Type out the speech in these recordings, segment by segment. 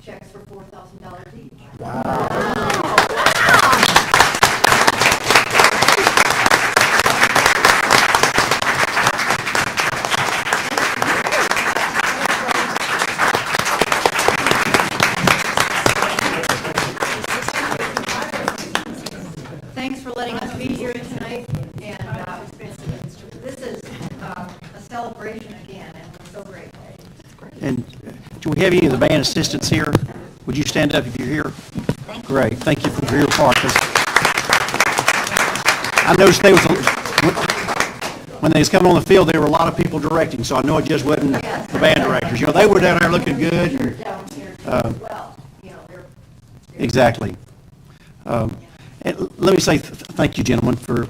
checks for $4,000 each. Wow. Thanks for letting us be here tonight, and this is a celebration again, and we're so grateful. And do we have any of the band assistants here? Would you stand up if you're here? Great. Thank you for your part. 'Cause I noticed when they was coming on the field, there were a lot of people directing, so I know it just wasn't the band directors. You know, they were down there looking good. They're down here as well. You know, they're Exactly. And let me say thank you, gentlemen, for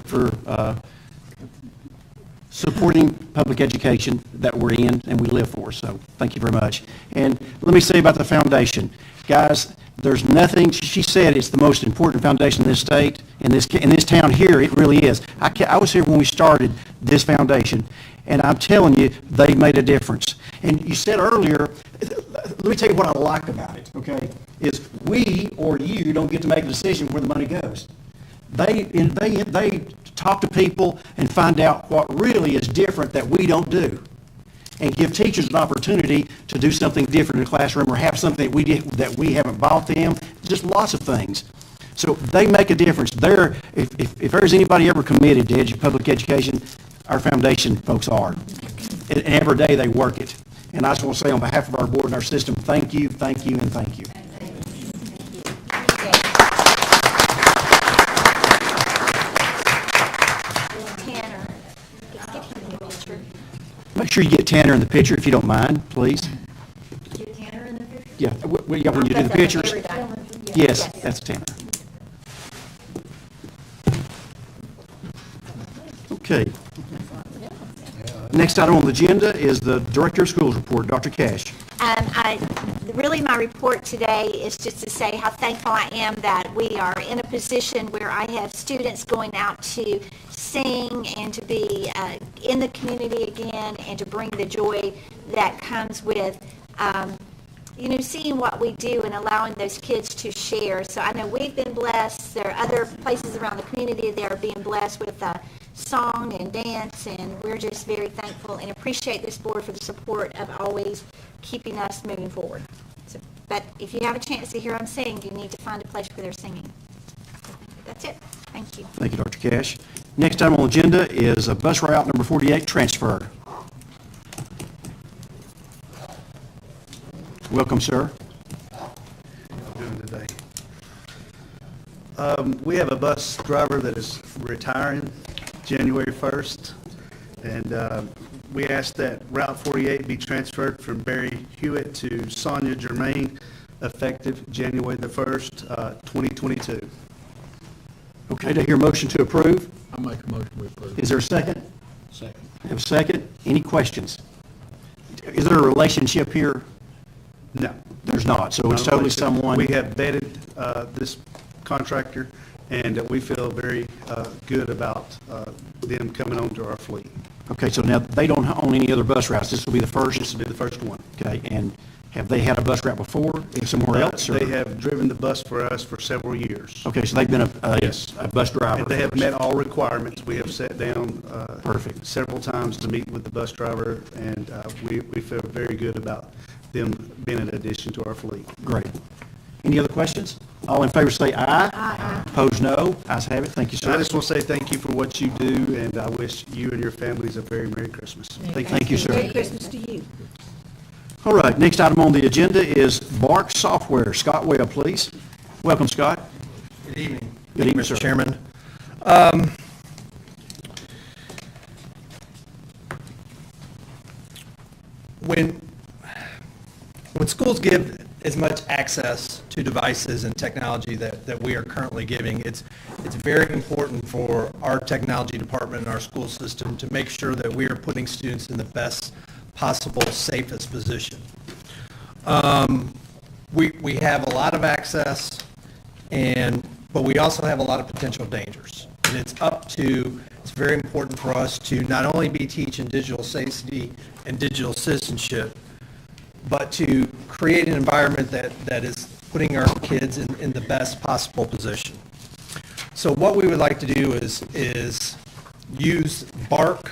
supporting public education that we're in and we live for. So thank you very much. And let me say about the foundation. Guys, there's nothing, she said it's the most important foundation in this state, in this town here, it really is. I was here when we started this foundation, and I'm telling you, they made a difference. And you said earlier, let me tell you what I like about it, okay, is we or you don't get to make a decision where the money goes. They talk to people and find out what really is different that we don't do, and give teachers an opportunity to do something different in the classroom or have something that we haven't bought them, just lots of things. So they make a difference. If there's anybody ever committed to public education, our foundation folks are. And every day they work it. And I just want to say on behalf of our board and our system, thank you, thank you, and thank you. Make sure you get Tanner in the picture if you don't mind, please. Get Tanner in the picture? Yeah, when you do the pictures. Yes, that's Tanner. Okay. Next item on the agenda is the Director of Schools report, Dr. Cash. Really, my report today is just to say how thankful I am that we are in a position where I have students going out to sing and to be in the community again and to bring the joy that comes with, seeing what we do and allowing those kids to share. So I know we've been blessed. There are other places around the community that are being blessed with song and dance, and we're just very thankful and appreciate this board for the support of always keeping us moving forward. So, but if you have a chance to hear them sing, you need to find a place where they're singing. That's it. Thank you. Thank you, Dr. Cash. Next item on the agenda is a bus route number 48 transfer. Welcome, sir. How are you doing today? We have a bus driver that is retiring January 1st, and we asked that Route 48 be transferred from Barry Hewitt to Sonia Germain, effective January the 1st, 2022. Okay, do I hear a motion to approve? I'll make a motion to approve. Is there a second? Second. Have a second? Any questions? Is there a relationship here? No. There's not, so it's totally someone. We have vetted this contractor, and we feel very good about them coming onto our fleet. Okay, so now they don't own any other bus routes. This will be the first? This will be the first one. Okay, and have they had a bus route before, somewhere else? Or? They have driven the bus for us for several years. Okay, so they've been Yes. a bus driver. And they have for us. met all requirements. We have sat down Perfect. several times to meet with the bus driver, and we feel very good about them being an addition to our fleet. Great. Any other questions? All in favor say aye. Aye. Opposed, no. Ayes have it. Thank you, So I sir. just want to say thank you for what you do, and I wish you and your families a very Merry Christmas. Thank you, sir. Merry Christmas to you. All right, next item on the agenda is Bark Software. Scott Webb, please. Welcome, Scott. Good evening. Good evening, Mr. sir. Chairman. When schools give as much access to devices and technology that we are currently giving, it's very important for our technology department and our school system to make sure that we are putting students in the best possible, safest position. We have a lot of access, but we also have a lot of potential dangers. And it's very important for us to not only be teaching digital safety and digital citizenship, but to create an environment that is putting our kids in the best possible position. So what we would like to do is use Bark.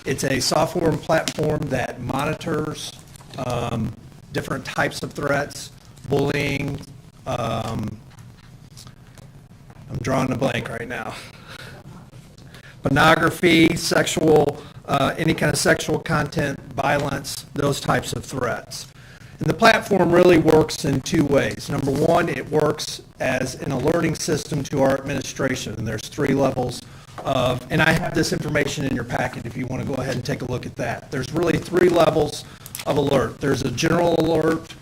It's a software and platform that monitors different types of threats, bullying, I'm drawing a blank right now. Pornography, sexual, any kind of sexual content, violence, those types of threats. And the platform really works in two ways. Number one, it works as an alerting system to our administration, and there's 3 levels of, and I have this information in your packet if you want to go ahead and take a look at that. There's really 3 levels of alert. There's a general alert,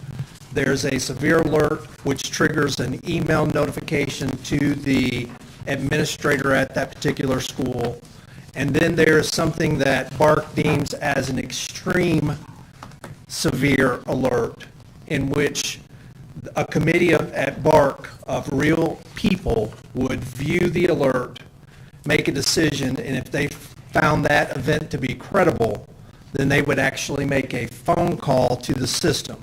there's a severe alert, which triggers an email notification to the administrator at that particular school, and then there's something that Bark deems as an extreme severe alert, in which a committee at Bark of real people would view the alert, make a decision, and if they found that event to be credible, then they would actually make a phone call to the system.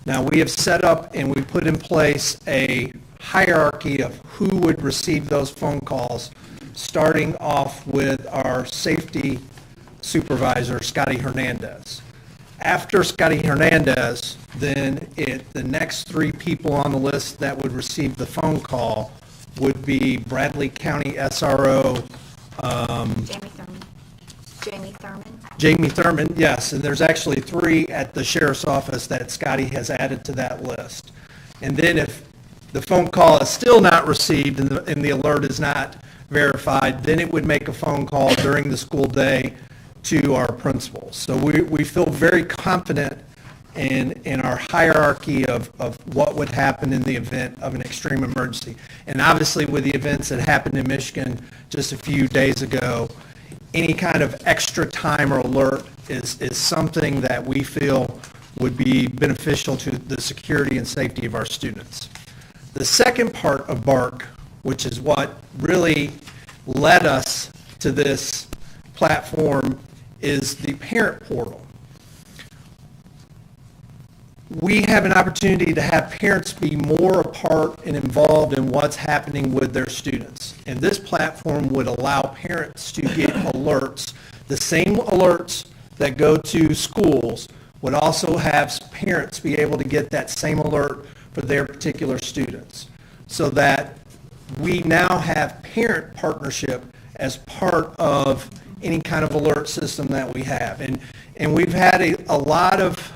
Now, we have set up and we put in place a hierarchy of who would receive those phone calls, starting off with our safety supervisor, Scotty Hernandez. After Scotty Hernandez, then the next 3 people on the list that would receive the phone call would be Bradley County SRO. Jamie Thurman, yes, and there's actually 3 at the sheriff's office that Scotty has added to that list. And then if the phone call is still not received and the alert is not verified, then it would make a phone call during the school day to our principals. So we feel very confident in our hierarchy of what would happen in the event of an extreme emergency. And obviously with the events that happened in Michigan just a few days ago, any kind of extra time or alert is something that we feel would be beneficial to the security and safety of our students. The second part of Bark, which is what really led us to this platform, is the parent portal. We have an opportunity to have parents be more a part and involved in what's happening with their students. And this platform would allow parents to get alerts. The same alerts that go to schools would also have parents be able to get that same alert for their particular students, so that we now have parent partnership as part of any kind of alert system that we have. And we've had a lot of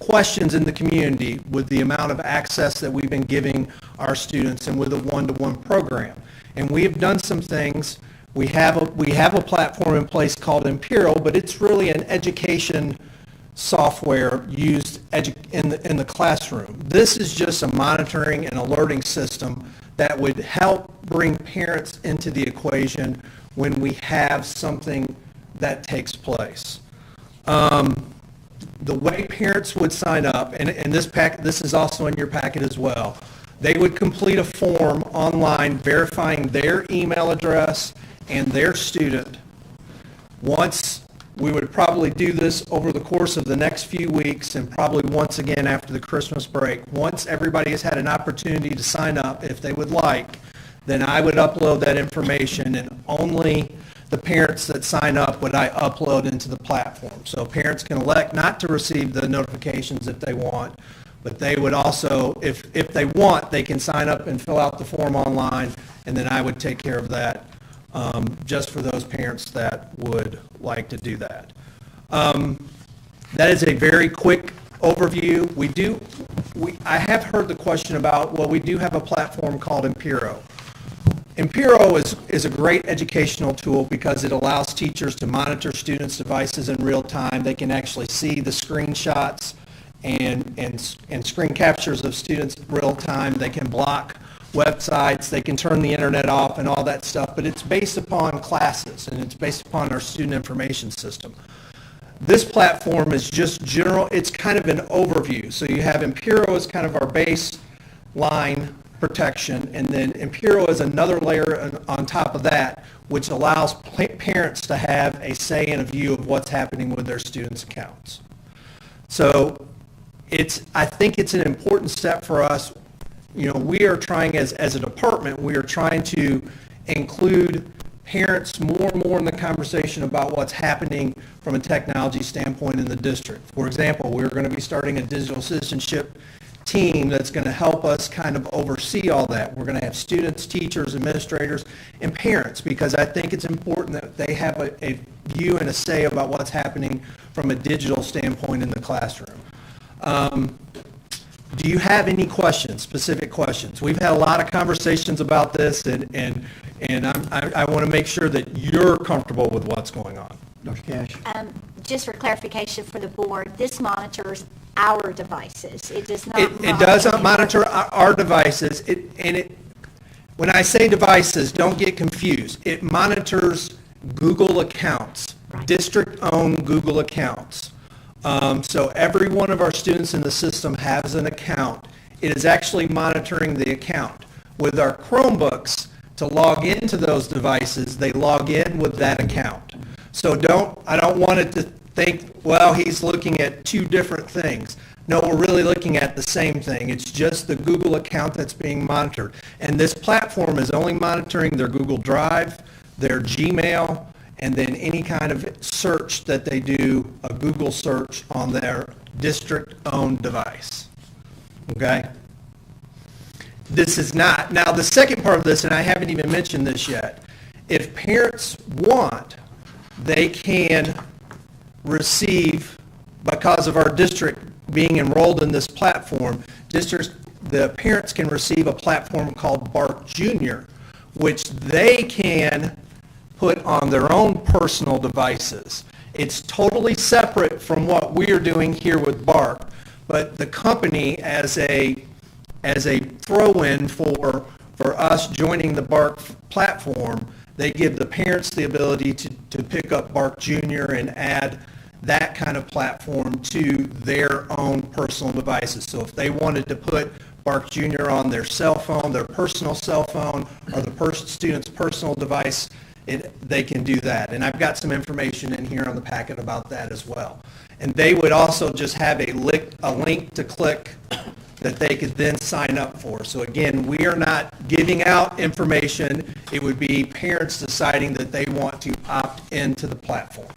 questions in the community with the amount of access that we've been giving our students and with a one-to-one program. And we have done some things. We have a platform in place called Imperial, but it's really an education software used in the classroom. This is just a monitoring and alerting system that would help bring parents into the equation when we have something that takes place. The way parents would sign up, and this is also in your packet as well, they would complete a form online verifying their email address and their student. Once, we would probably do this over the course of the next few weeks, and probably once again after the Christmas break. Once everybody has had an opportunity to sign up, if they would like, then I would upload that information, and only the parents that sign up would I upload into the platform. So parents can elect not to receive the notifications if they want, but they would also, if they want, they can sign up and fill out the form online, and then I would take care of that just for those parents that would like to do that. That is a very quick overview. I have heard the question about, well, we do have a platform called Impero. Impero is a great educational tool because it allows teachers to monitor students' devices in real time. They can actually see the screenshots and screen captures of students real time. They can block websites, they can turn the internet off and all that stuff, but it's based upon classes and it's based upon our student information system. This platform is just general, it's kind of an overview. So you have Impero as kind of our baseline protection, and then Impero is another layer on top of that, which allows parents to have a say and a view of what's happening with their students' accounts. So I think it's an important step for us. We are trying as a department, we are trying to include parents more and more in the conversation about what's happening from a technology standpoint in the district. For example, we're going to be starting a digital citizenship team that's going to help us kind of oversee all that. We're going to have students, teachers, administrators, and parents, because I think it's important that they have a view and a say about what's happening from a digital standpoint in the classroom. Do you have any questions, specific questions? We've had a lot of conversations about this, and I want to make sure that you're comfortable with what's going on. Dr. Cash? Just for clarification for the board, this monitors our devices. It does not It does not monitor our devices. When I say devices, don't get confused. It monitors Google accounts, district-owned Google accounts. So every one of our students in the system has an account. It is actually monitoring the account. With our Chromebooks, to log into those devices, they log in with that account. So I don't want it to think, well, he's looking at two different things. No, we're really looking at the same thing. It's just the Google account that's being monitored. And this platform is only monitoring their Google Drive, their Gmail, and then any kind of search that they do, a Google search on their district-owned device. Okay? This is not. Now, the second part of this, and I haven't even mentioned this yet, if parents want, they can receive, because of our district being enrolled in this platform, the parents can receive a platform called BARC Junior, which they can put on their own personal devices. It's totally separate from what we are doing here with BARC, but the company, as a throw-in for us joining the BARC platform, they give the parents the ability to pick up BARC Junior and add that kind of platform to their own personal devices. So if they wanted to put BARC Junior on their cell phone, their personal cell phone, or the student's personal device, they can do that. And I've got some information in here on the packet about that as well. And they would also just have a link to click that they could then sign up for. So again, we are not giving out information. It would be parents deciding that they want to opt into the platform.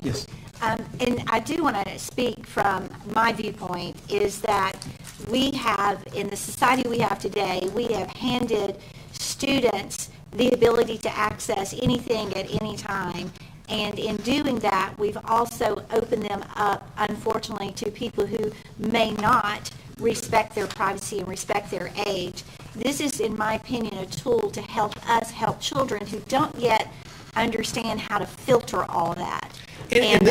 Yes. And I do want to speak from my viewpoint, is that we have, in the society we have today, we have handed students the ability to access anything at any time. And in doing that, we've also opened them up, unfortunately, to people who may not respect their privacy and respect their age. This is, in my opinion, a tool to help us help children who don't yet understand how to filter all that. And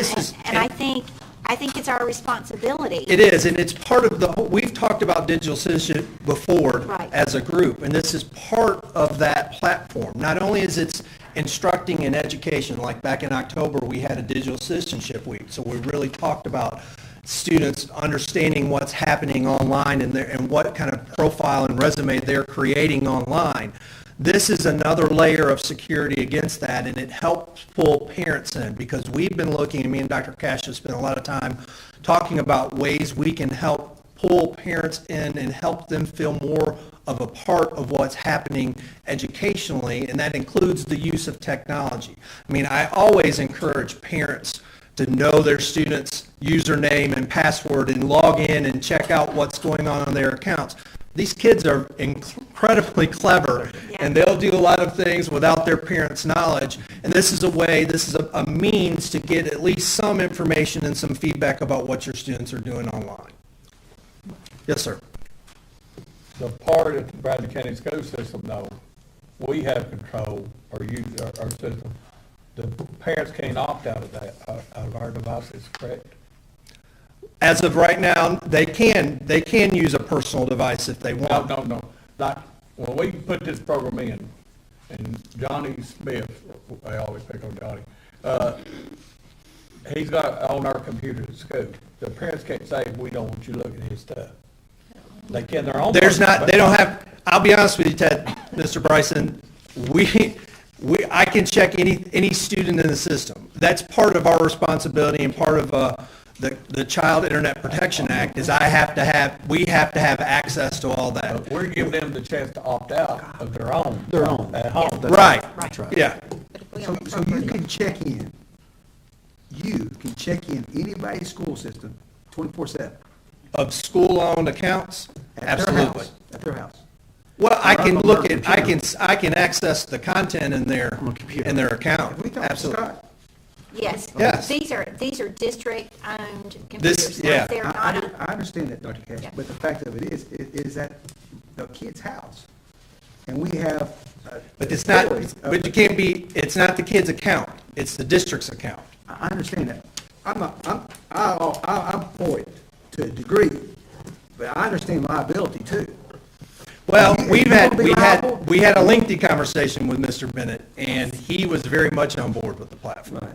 I think it's our responsibility. It is, and it's part of the whole, we've talked about digital citizenship before Right. as a group, and this is part of that platform. Not only is it instructing in education, like back in October, we had a digital citizenship week, so we really talked about students understanding what's happening online and what kind of profile and resume they're creating online. This is another layer of security against that, and it helps pull parents in, because we've been looking, and me and Dr. Cash have spent a lot of time talking about ways we can help pull parents in and help them feel more of a part of what's happening educationally, and that includes the use of technology. I mean, I always encourage parents to know their students' username and password and log in and check out what's going on their accounts. These kids are incredibly clever, and they'll do a lot of things without their parents' knowledge. And this is a means to get at least some information and some feedback about what your students are doing online. Yes, sir. The part of the Bradley County school system, though, we have control, or use our system. The parents can't opt out of that, out of our devices, correct? As of right now, they can use a personal device if they want. No. Like, when we put this program in, and Johnny Smith, I always pick on Johnny, he's got on our computer at school. The parents can't say, we don't want you looking at his stuff. They can their own. They don't have, I'll be honest with you, Ted, Mr. Bryson, I can check any student in the system. That's part of our responsibility and part of the Child Internet Protection Act is we have to have access to all that. But we're giving them the chance to opt out of their own. Their own. At home. Right, That's right. yeah. So you can check in, anybody's school system 24/7. Of school-owned accounts? At their Absolutely. house. At their house. Well, I can On look their at, I can access the content in their account. We talked to Absolutely. Scott. Yes. Yes. These are district-owned computers. yeah. They're I not, understand that, Dr. Cash, Yeah. but the fact of it is that the kid's house. And we have. But it's not, employees of but the- you can't be, it's not the kid's account, it's the district's account. I understand that. I'm for it to a degree, but I understand liability too. Well, If you wanna be liable- we had a lengthy conversation with Mr. Bennett, and he was very much on board with the platform.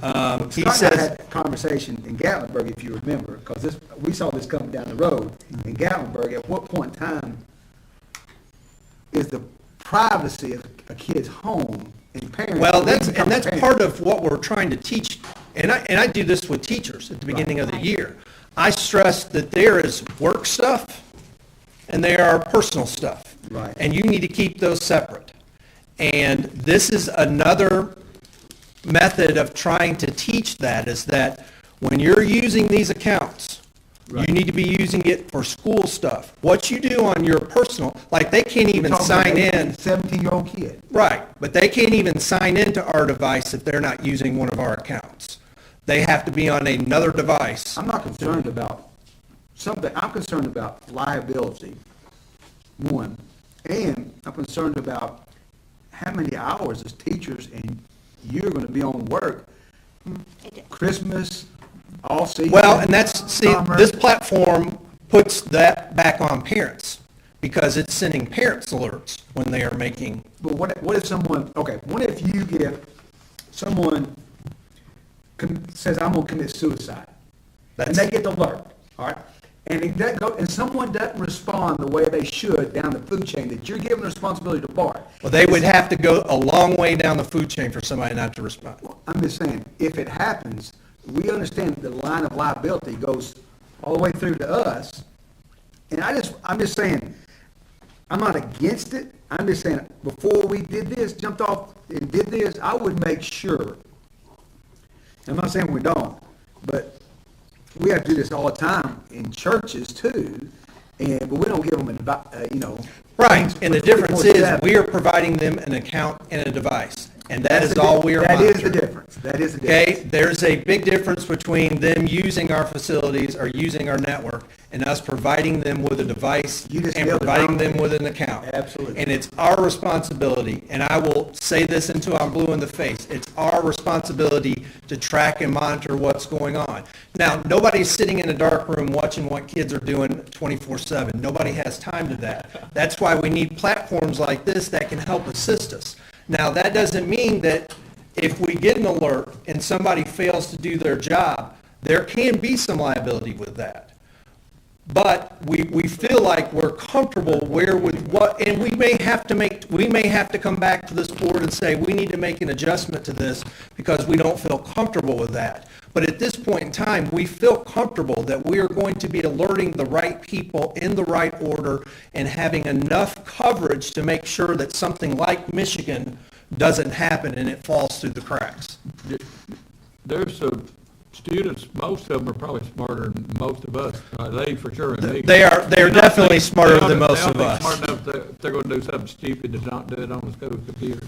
He Scott and I says, had a conversation in Gatlinburg, if you remember, because we saw this coming down the road. In Gatlinburg, at what point in time is the privacy of a kid's home and parents? well, when they that's become part parents? of what we're trying to teach, and I do this with teachers at the beginning of the year. I stress that there is work stuff and there are personal stuff. Right. And you need to keep those separate. And this is another method of trying to teach that, is that when you're using these accounts, you need to be using it for school stuff. What you do on your personal, like they can't even Talking about sign in. 17-year-old kid. Right, but they can't even sign into our device if they're not using one of our accounts. They have to be on another device. I'm not concerned about something, I'm concerned about liability, one, and I'm concerned about how many hours as teachers and you're gonna be on work, Christmas, all season. Well, and that's, see, summer. this platform puts that back on parents, because it's sending parents alerts when they are making, But what if someone, okay, what if you get, someone says, I'm gonna commit suicide? And they get the alert, all right? And someone doesn't respond the way they should down the food chain, that you're giving responsibility to BART. well, they would have to go a long way down the food chain for somebody not to respond. I'm just saying, if it happens, we understand the line of liability goes all the way through to us. And I'm just saying, I'm not against it. I'm just saying, before we did this, jumped off and did this, I would make sure. I'm not saying we don't, but we have to do this all the time in churches too. But we don't give them, Right, and the difference is, 24/7. we are providing them an account and a device, and that is all we are That monitoring. is the difference. That is the difference. Okay, there's a big difference between them using our facilities or using our network and us providing them with a device You just and nailed it, providing Tom. them with an account. Absolutely. And it's our responsibility, and I will say this until I'm blue in the face, it's our responsibility to track and monitor what's going on. Now, nobody's sitting in a dark room watching what kids are doing 24/7. Nobody has time to that. That's why we need platforms like this that can help assist us. Now, that doesn't mean that if we get an alert and somebody fails to do their job, there can be some liability with that. But we feel like we're comfortable where with what, and we may have to come back to this board and say, we need to make an adjustment to this because we don't feel comfortable with that. But at this point in time, we feel comfortable that we are going to be alerting the right people in the right order and having enough coverage to make sure that something like Michigan doesn't happen and it falls through the cracks. There's some students, most of them are probably smarter than most of us. They for sure. And They are definitely smarter than most of us. Smart enough that they're going to do something stupid to not do it on the school computer.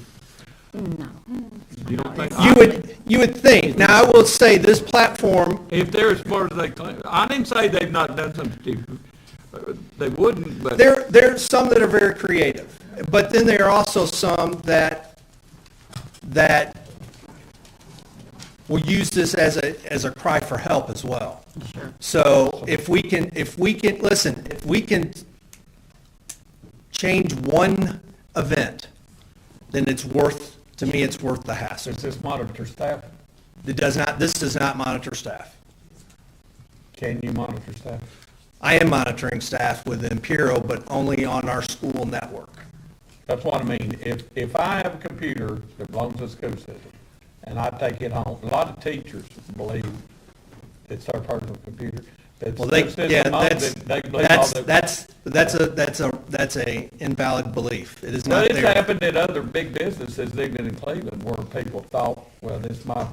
No. You don't think? You would think. Now, I will say this platform, If they're as smart as they claim, I didn't say they've not done something stupid. They wouldn't, but. there's some that are very creative, but then there are also some that will use this as a cry for help as well. Sure. So if we can change one event, then it's worth the hassle. Does this monitor staff? This does not monitor staff. Can you monitor staff? I am monitoring staff with Imperial, but only on our school network. That's what I mean. If I have a computer that belongs to the school system, and I take it home, a lot of teachers believe it's our personal computer. It's Well, just yeah, mom, they leave all the- that's a invalid belief. It is Well, not it's there. happened at other big businesses, even in Cleveland, where people thought, well, this is my.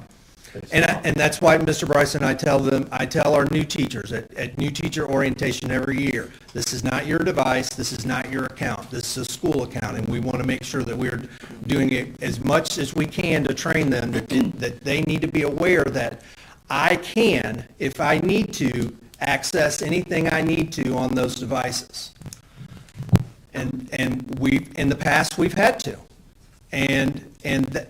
it's And, not. and that's why, Mr. Bryson, I tell our new teachers at new teacher orientation every year, this is not your device, this is not your account, this is a school account, and we want to make sure that we're doing it as much as we can to train them that they need to be aware that I can, if I need to, access anything I need to on those devices. And in the past, we've had to. And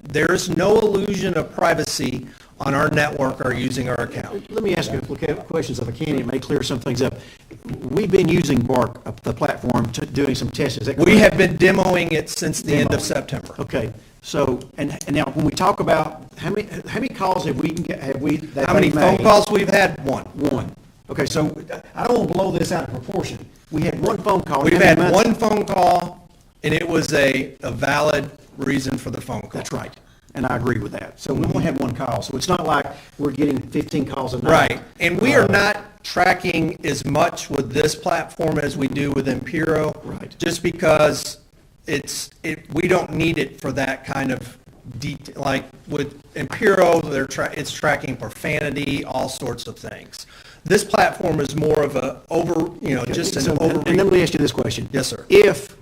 there's no illusion of privacy on our network or using our account. Let me ask you a couple of questions if I can, it may clear some things up. We've been using BARC, the platform, doing some tests, is that correct? We have been demoing it since the end of September. Okay, so, and now, when we talk about, how many calls have we, that How many they phone made? calls we've had? One. One. Okay, so I don't want to blow this out of proportion. We had one phone call. We've How many had months? one phone call, and it was a valid reason for the phone call. That's right, and I agree with that. So we only had one call, so it's not like we're getting 15 calls a night. Right, and we are not tracking as much with this platform as we do with Impero. Right. Just because we don't need it for that kind of detail. Like with Impero, it's tracking profanity, all sorts of things. This platform is more of just an So, and let overview. me ask you this question. Yes, sir. If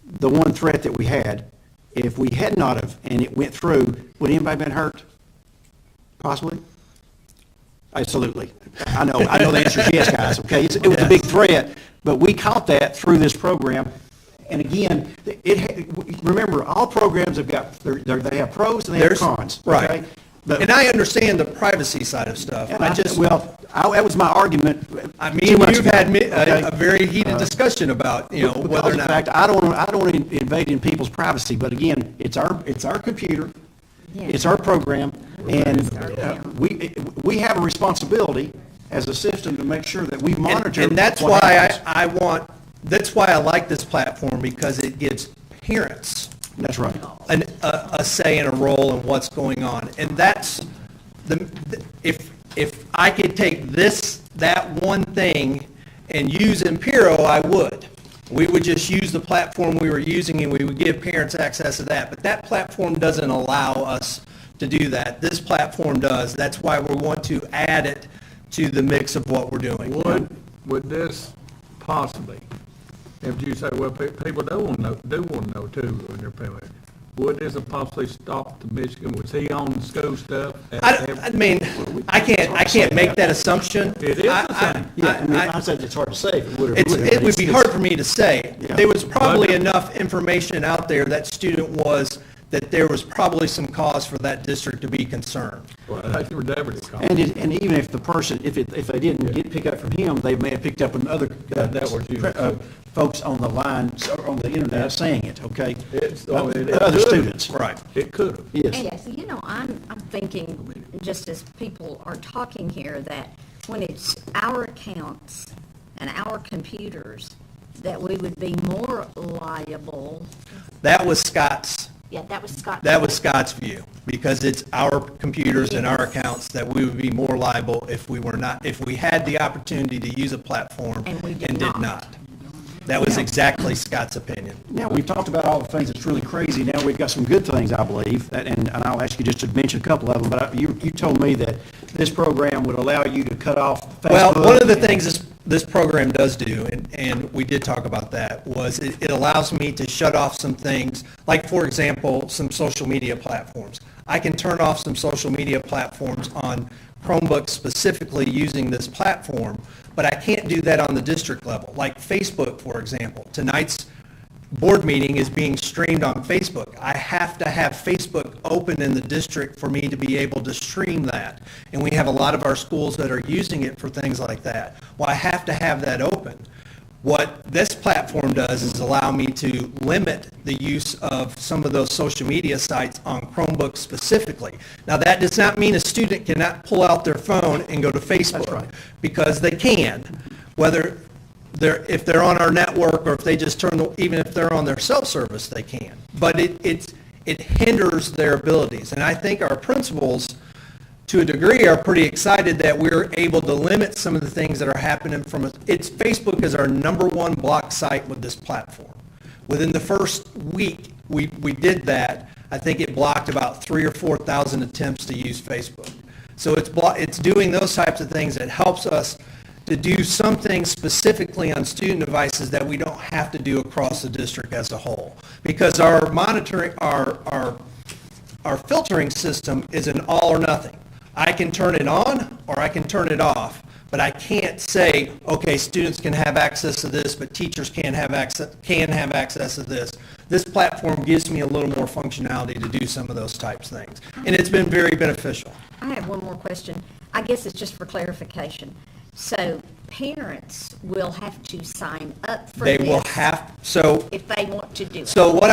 the one threat that we had, if we had not have, and it went through, would anybody been hurt? Possibly? Absolutely. I know the answer is yes, guys, okay? It was a big threat, but we caught that through this program. And again, remember, all programs have got, they have pros and they have cons, Right. okay? But- And I understand the privacy side of stuff. and that was my argument. I 2 mean, months you've ago, had okay? a very heated discussion about, Because whether or of the not. fact, I don't want to invade in people's privacy, but again, it's our computer, it's our program, and we have a responsibility as a system to make sure that we monitor. And that's what why happens. that's why I like this platform, because it gives parents That's right. a say and a role in what's going on. And that's if I could take that one thing and use Impero, I would. We would just use the platform we were using and we would give parents access to that. But that platform doesn't allow us to do that. This platform does. That's why we want to add it to the mix of what we're doing. Would this possibly, if you say, well, people do want to know too, when they're paying, would this have possibly stopped the Michigan? Was he on the school stuff? I mean, I can't make that assumption. It is the same. Yeah, I mean, I said it's hard to say if it would or wouldn't. It would be hard for me to say. Yeah. There was probably enough information out there that there was probably some cause for that district to be concerned. Well, that's where Deborah called. And even if the person, if they didn't get pick up from him, they may have picked up on other folks on the line, on the internet saying it, okay? Other students. Right. It could have. Yes. Yes, I'm thinking, just as people are talking here, that when it's our accounts and our computers, that we would be more liable. That was Scott's That was Scott. That was Scott's view, because it's our computers and our accounts that we would be more liable if we had the opportunity to use a platform And we did and did not. not. That was exactly Scott's opinion. Now, we've talked about all the things that's really crazy. Now, we've got some good things, I believe, and I'll ask you just to mention a couple of them, but you told me that this program would allow you to cut off Facebook. Well, one of the things this program does do, and we did talk about that, was it allows me to shut off some things, like, for example, some social media platforms. I can turn off some social media platforms on Chromebooks specifically using this platform, but I can't do that on the district level. Like Facebook, for example. Tonight's board meeting is being streamed on Facebook. I have to have Facebook open in the district for me to be able to stream that. And we have a lot of our schools that are using it for things like that. Well, I have to have that open. What this platform does is allow me to limit the use of some of those social media sites on Chromebooks specifically. Now, that does not mean a student cannot pull out their phone and go to Facebook, because they can, whether if they're on our network or if they just even if they're on their self-service, they can. But it hinders their abilities. And I think our principals, to a degree, are pretty excited that we're able to limit some of the things that are happening from Facebook is our #1 block site with this platform. Within the first week we did that, I think it blocked about 3,000 or 4,000 attempts to use Facebook. So it's doing those types of things that helps us to do something specifically on student devices that we don't have to do across the district as a whole. Because our monitoring, our filtering system is an all or nothing. I can turn it on or I can turn it off, but I can't say, okay, students can have access to this, but teachers can't have access to this. This platform gives me a little more functionality to do some of those types of things. And it's been very beneficial. I have one more question. I guess it's just for clarification. So parents will have to sign up for They this will have, so if they want to do it. So what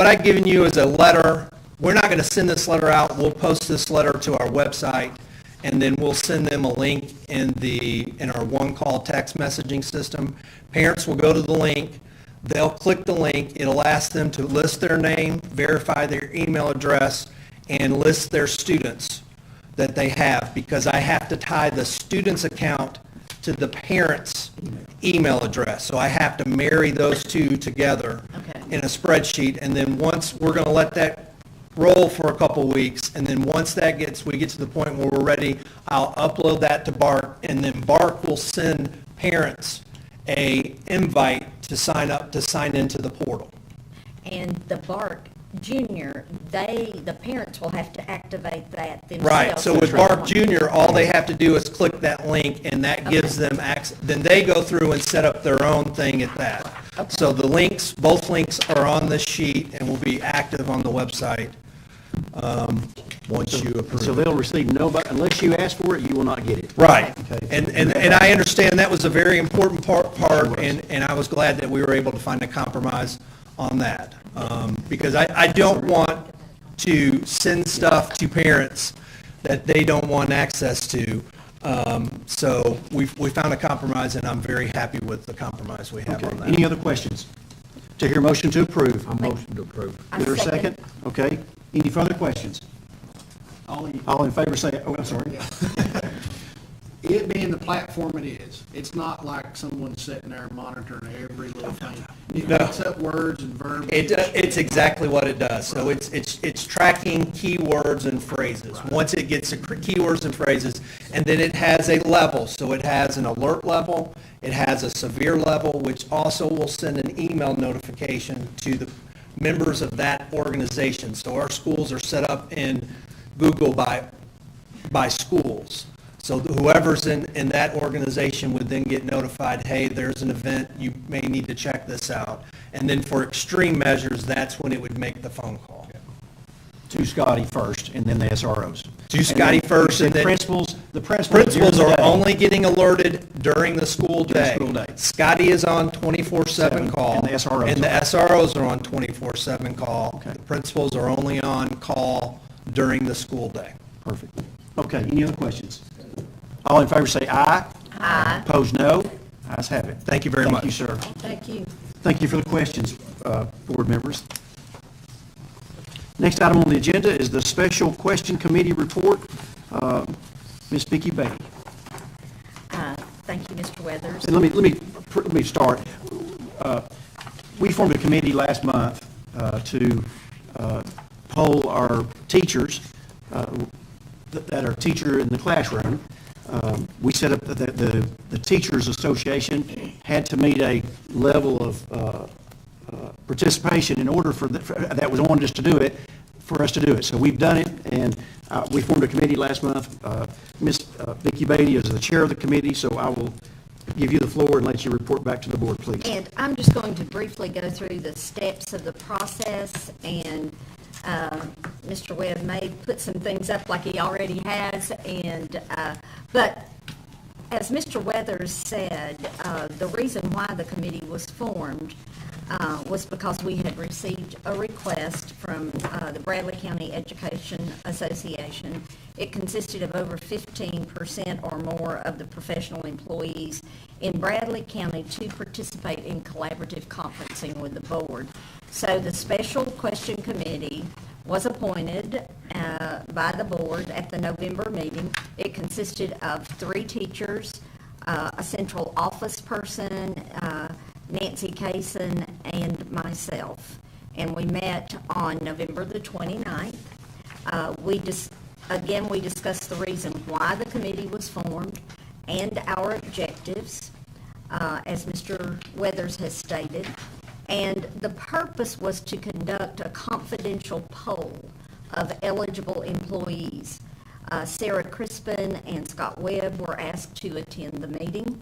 I've given you is a letter. We're not going to send this letter out. We'll post this letter to our website, and then we'll send them a link in our one-call text messaging system. Parents will go to the link. They'll click the link. It'll ask them to list their name, verify their email address, and list their students that they have, because I have to tie the student's account to the parent's email address. So I have to marry those two together in a spreadsheet, and then once we're going to let that roll for a couple weeks, and then once we get to the point where we're ready, I'll upload that to BARC, and then BARC will send parents a invite to sign into the portal. And the BARC Junior, the parents will have to activate that themselves. Right, so with BARC Junior, all they have to do is click that link, and that gives them access. Then they go through and set up their own thing at that. So both links are on this sheet and will be active on the website once you approve. So they'll receive unless you ask for it, you will not get it. Right, Okay. and I understand that was a very important part, and I was glad that we were able to find a compromise on that. Because I don't want to send stuff to parents that they don't want access to. So we found a compromise, and I'm very happy with the compromise we have on that. Any other questions? To hear motion to approve? A motion to approve. Is there a second? Okay. Any further questions? All in favor say, oh, I'm sorry. It being the platform it is, it's not like someone sitting there monitoring every little thing. It No. picks up words and verbs. It's exactly what it does. So it's tracking keywords and phrases. Once it gets to keywords and phrases, and then it has a level. So it has an alert level, it has a severe level, which also will send an email notification to the members of that organization. So our schools are set up in Google by schools. So whoever's in that organization would then get notified, hey, there's an event, you may need to check this out. And then for extreme measures, that's when it would make the phone call. To Scotty first, and then the SROs. To Scotty first, and then the principals principals during are the day. only getting alerted during the school day. During school day. Scotty is on 24/7 call. And the SROs And the are. SROs are on 24/7 call. Okay. The principals are only on call during the school day. Perfect. Okay, any other questions? All in favor say aye. Aye. Opposed, no. Ayes have it. Thank you very much. Thank you, sir. Thank you. Thank you for the questions, board members. Next item on the agenda is the Special Question Committee report. Ms. Vicki Beatty. Thank you, Mr. Weathers. And let me start. We formed a committee last month to poll our teachers that are teacher in the classroom. We set up the Teachers Association had to meet a level of participation in order for that was wanted us to do it, for us to do it. So we've done it, and we formed a committee last month. Ms. Vicki Beatty is the chair of the committee, so I will give you the floor and let you report back to the board, please. And I'm just going to briefly go through the steps of the process, and Mr. Webb may put some things up like he already has, but as Mr. Weathers said, the reason why the committee was formed was because we had received a request from the Bradley County Education Association. It consisted of over 15% or more of the professional employees in Bradley County to participate in collaborative conferencing with the board. So the special question committee was appointed by the board at the November meeting. It consisted of 3 teachers, a central office person, Nancy Kaysen, and myself. And we met on November the 29th. We discussed the reason why the committee was formed and our objectives, as Mr. Weathers has stated. And the purpose was to conduct a confidential poll of eligible employees. Sarah Crispin and Scott Webb were asked to attend the meeting.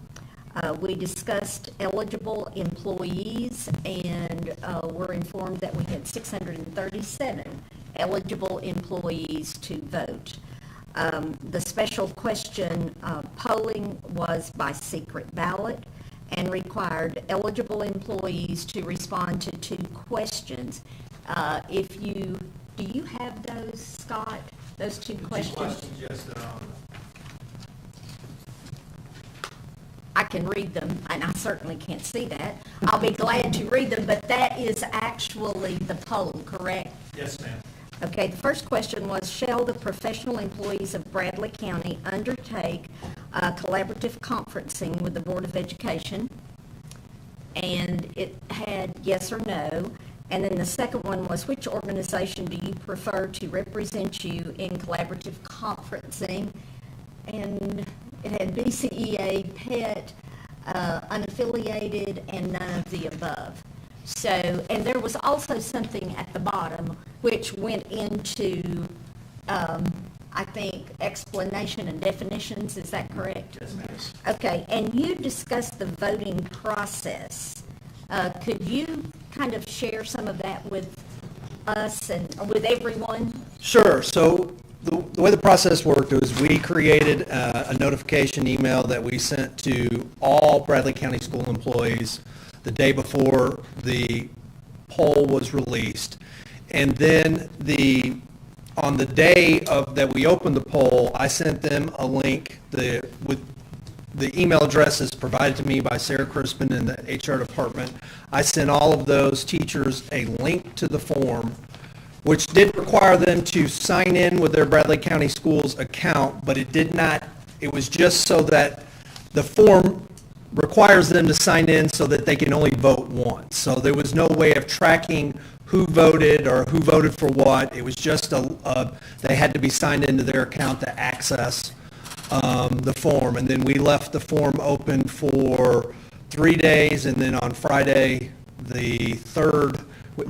We discussed eligible employees and were informed that we had 637 eligible employees to vote. The special question polling was by secret ballot and required eligible employees to respond to 2 questions. Do you have those, Scott, those 2 questions? I can read them, and I certainly can't see that. I'll be glad to read them, but that is actually the poll, correct? Yes, ma'am. Okay, the first question was, shall the professional employees of Bradley County undertake collaborative conferencing with the Board of Education? And it had yes or no. And then the second one was, which organization do you prefer to represent you in collaborative conferencing? And it had BCEA, PET, unaffiliated, and none of the above. So, and there was also something at the bottom which went into, I think, explanation and definitions. Is that correct? Yes, ma'am. Okay, and you discussed the voting process. Could you kind of share some of that with us and with everyone? Sure. So the way the process worked was we created a notification email that we sent to all Bradley County school employees the day before the poll was released. And then on the day that we opened the poll, I sent them a link with the email addresses provided to me by Sarah Crispin in the HR department. I sent all of those teachers a link to the form, which did require them to sign in with their Bradley County Schools account, but it was just so that the form requires them to sign in so that they can only vote once. So there was no way of tracking who voted or who voted for what. It was just they had to be signed into their account to access the form. And then we left the form open for 3 days, and then on Friday, the 3rd,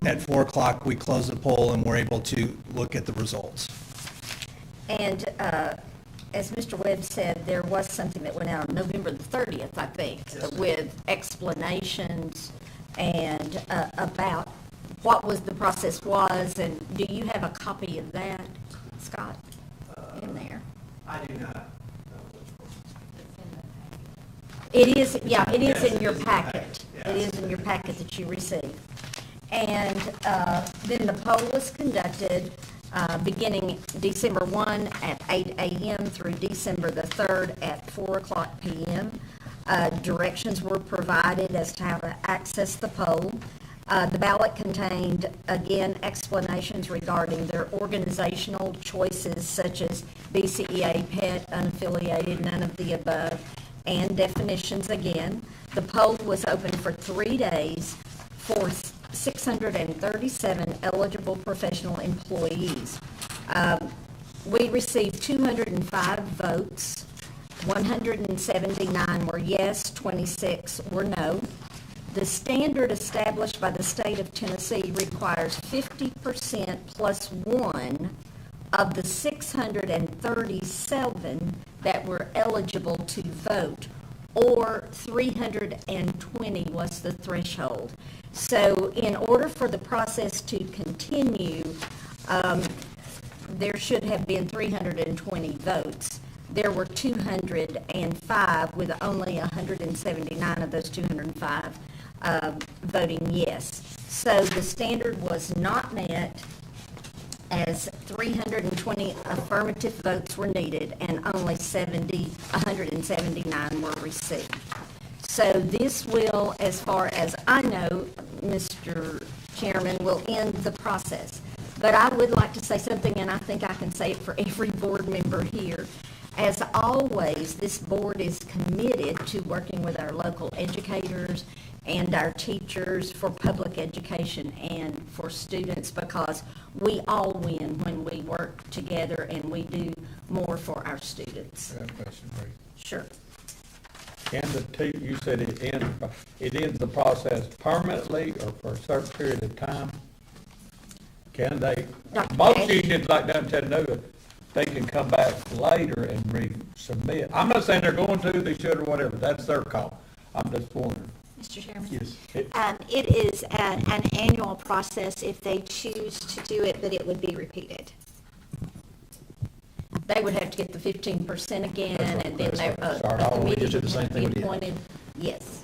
at 4 o'clock, we closed the poll and were able to look at the results. And as Mr. Webb said, there was something that went out on November the 30th, I think, with explanations and about what the process was. And do you have a copy of that, Scott, in there? I do not. It is in your packet. It is in your packet that you received. And then the poll was conducted beginning December 1 at 8 a.m. through December the 3rd at 4 o'clock p.m. Directions were provided as to how to access the poll. The ballot contained, again, explanations regarding their organizational choices such as BCEA, PET, unaffiliated, none of the above, and definitions again. The poll was open for 3 days for 637 eligible professional employees. We received 205 votes. 179 were yes, 26 were no. The standard established by the state of Tennessee requires 50% plus 1 of the 637 that were eligible to vote, or 320 was the threshold. So in order for the process to continue, there should have been 320 votes. There were 205, with only 179 of those 205 voting yes. So the standard was not met, as 320 affirmative votes were needed and only 179 were received. So this will, as far as I know, Mr. Chairman, will end the process. But I would like to say something, and I think I can say it for every board member here. As always, this board is committed to working with our local educators and our teachers for public education and for students, because we all win when we work together and we do more for our students. I have a question for you. Sure. Can you said it ends the process permanently or for a certain period of time? Can they, Dr. most Cash? unions like that in Chattanooga, they can come back later and resubmit. I'm not saying they're going to, they should or whatever, that's their call. I'm just wondering. Mr. Chairman? Yes. It is an annual process if they choose to do it, but it would be repeated. They would have to get the 15% again, and then Start a all over. committee Just do the same would thing we be did. appointed. Yes.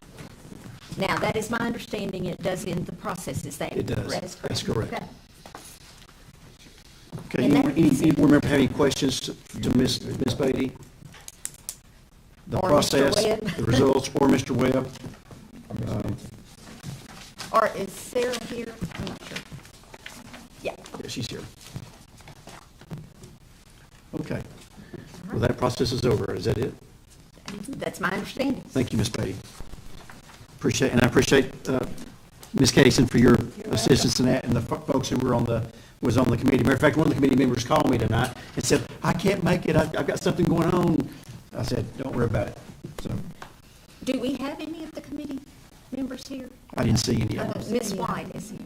Now, that is my understanding, it does end the process, is that It does. correct? That's correct. Okay. Okay, And any board member have any questions to Ms. Beatty? The Or Mr. process, Webb. the results, or Mr. Webb? Or is Sarah here? I'm not sure. Yeah. Yeah, she's here. Okay. Well, that process is over. Is that it? That's my understanding. Thank you, Ms. Beatty. Appreciate, and I appreciate Ms. Cason for your assistance in that, and the folks who were on the committee. Matter of fact, one of the committee members called me tonight and said, I can't make it, I've got something going on. I said, don't worry about it. So Do we have any of the committee members here? I didn't see any of them. Ms. White is here.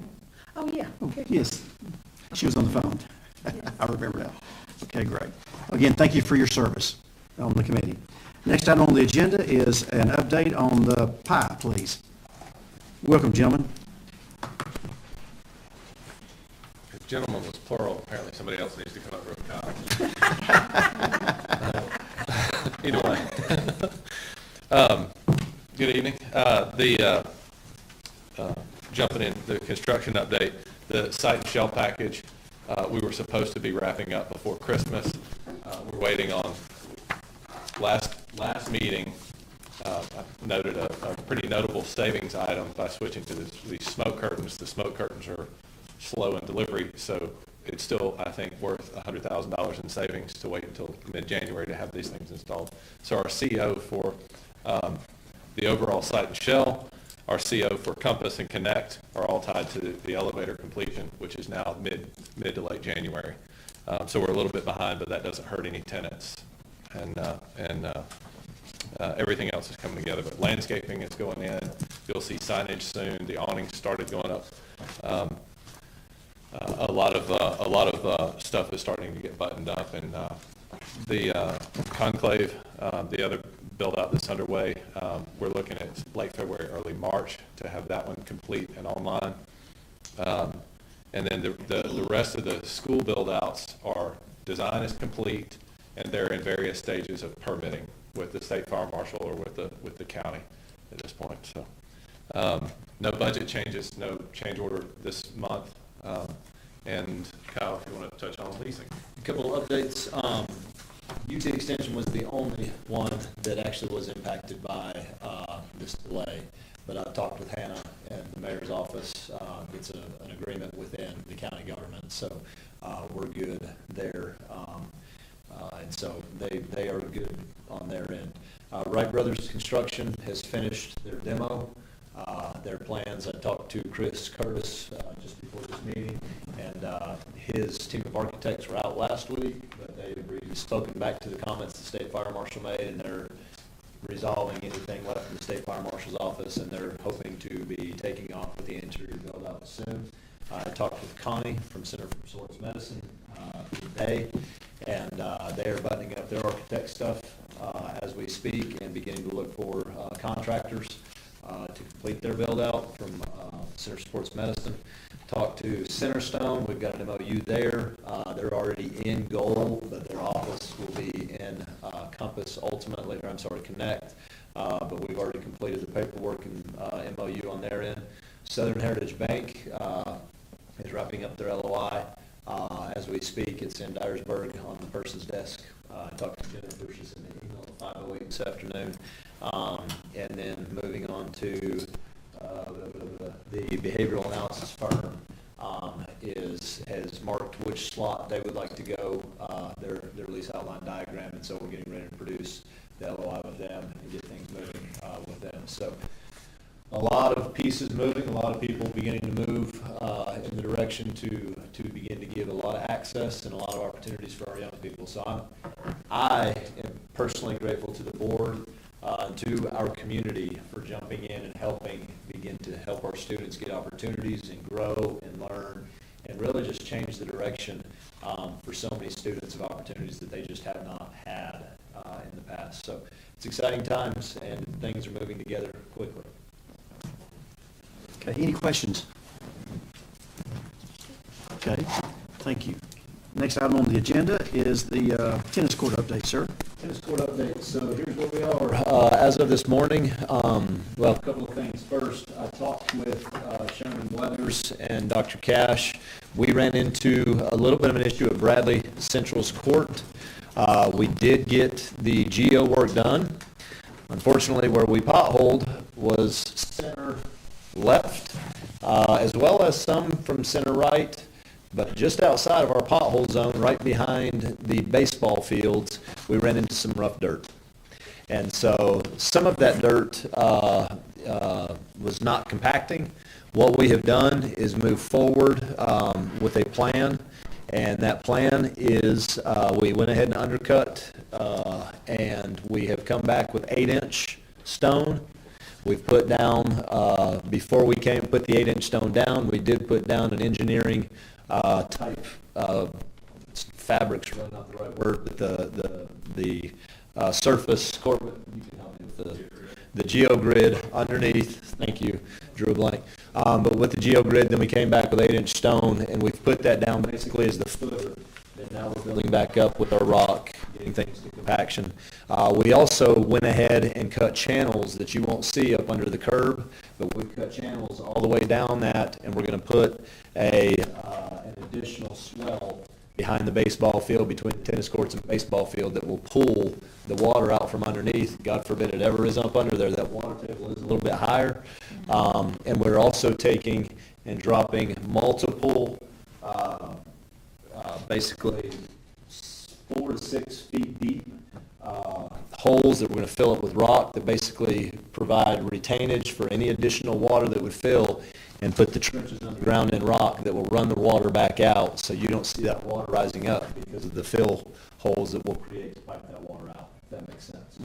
Oh, yeah. Oh, yes, she was on the phone. I remember now. Okay, great. Again, thank you for your service on the committee. Next item on the agenda is an update on the PI, please. Welcome, gentlemen. If gentleman was plural, apparently somebody else needs to come up with a Either way. Good evening. Jumping in the construction update, the site and shell package, we were supposed to be wrapping up before Christmas. We're waiting on, last meeting, I noted a pretty notable savings item by switching to these smoke curtains. The smoke curtains are slow in delivery, so it's still, I think, worth $100,000 in savings to wait until mid-January to have these things installed. So our CO for the overall site and shell, our CO for Compass and Connect are all tied to the elevator completion, which is now mid to late January. So we're a little bit behind, but that doesn't hurt any tenants. And everything else is coming together. But landscaping is going in. You'll see signage soon. The awnings started going up. A lot of stuff is starting to get buttoned up, and the conclave, the other build out that's underway, we're looking at late February, early March to have that one complete and online. And then the rest of the school build outs are, design is complete, and they're in various stages of permitting with the state fire marshal or with the county at this point. So no budget changes, no change order this month. And Kyle, if you want to touch on leasing. A couple of updates. UT Extension was the only one that actually was impacted by this delay. But I've talked with Hannah and the mayor's office. It's an agreement within the county government, so we're good there. And so they are good on their end. Wright Brothers Construction has finished their demo. Their plans, I talked to Chris Curtis just before this meeting, and his team of architects were out last week, but they've spoken back to the comments the state fire marshal made, and they're resolving anything left in the state fire marshal's office, and they're hoping to be taking off with the interior build out soon. I talked with Connie from Center for Sports Medicine today, and they are buttoning up their architect stuff as we speak and beginning to look for contractors to complete their build out from Center for Sports Medicine. Talked to Centerstone. We've got an MOU there. They're already in Goal, but their office will be in Compass ultimately, or I'm sorry, Connect. But we've already completed the paperwork and MOU on their end. Southern Heritage Bank is wrapping up their LOI as we speak. It's in Dyersburg on the person's desk. I talked to Jennifer. She's in the email at 5:08 this afternoon. And then moving on to the the behavioral analysis firm has marked which slot they would like to go, their lease outline diagram, and so we're getting ready to produce the LOI with them and get things moving with them. So a lot of pieces moving, a lot of people beginning to move in the direction to begin to give a lot of access and a lot of opportunities for our young people. So I am personally grateful to the board, to our community for jumping in and helping begin to help our students get opportunities and grow and learn and really just change the direction for so many students of opportunities that they just have not had in the past. So it's exciting times and things are moving together quickly. Okay, any questions? Okay, thank you. Next item on the agenda is the tennis court update, sir. Tennis court update. So here's where we are. As of this morning, well, a couple of things. First, I talked with Chairman Weathers and Dr. Cash. We ran into a little bit of an issue at Bradley Central's court. We did get the geo work done. Unfortunately, where we potholed was center left, as well as some from center right. But just outside of our pothole zone, right behind the baseball fields, we ran into some rough dirt. And so some of that dirt was not compacting. What we have done is move forward with a plan, and that plan is we went ahead and undercut, and we have come back with 8-inch stone. We've put down, before we put the 8-inch stone down, we did put down an engineering type fabric's really not the right word, but the surface, Corbett, you can help me with the geogrid underneath. Thank you, drew a blank. But with the geogrid, then we came back with 8-inch stone, and we've put that down basically as the footer. And now we're building back up with our rock, getting things to compaction. We also went ahead and cut channels that you won't see up under the curb, but we cut channels all the way down that, and we're going to put an additional swell behind the baseball field, between the tennis courts and baseball field, that will pull the water out from underneath. God forbid it ever is up under there. That water table is a little bit higher. And we're also taking and dropping multiple basically 4 to 6 feet deep holes that we're going to fill up with rock that basically provide retainage for any additional water that would fill, and put the trenches underground in rock that will run the water back out, so you don't see that water rising up because of the fill holes that will create to pipe that water out, if that makes sense.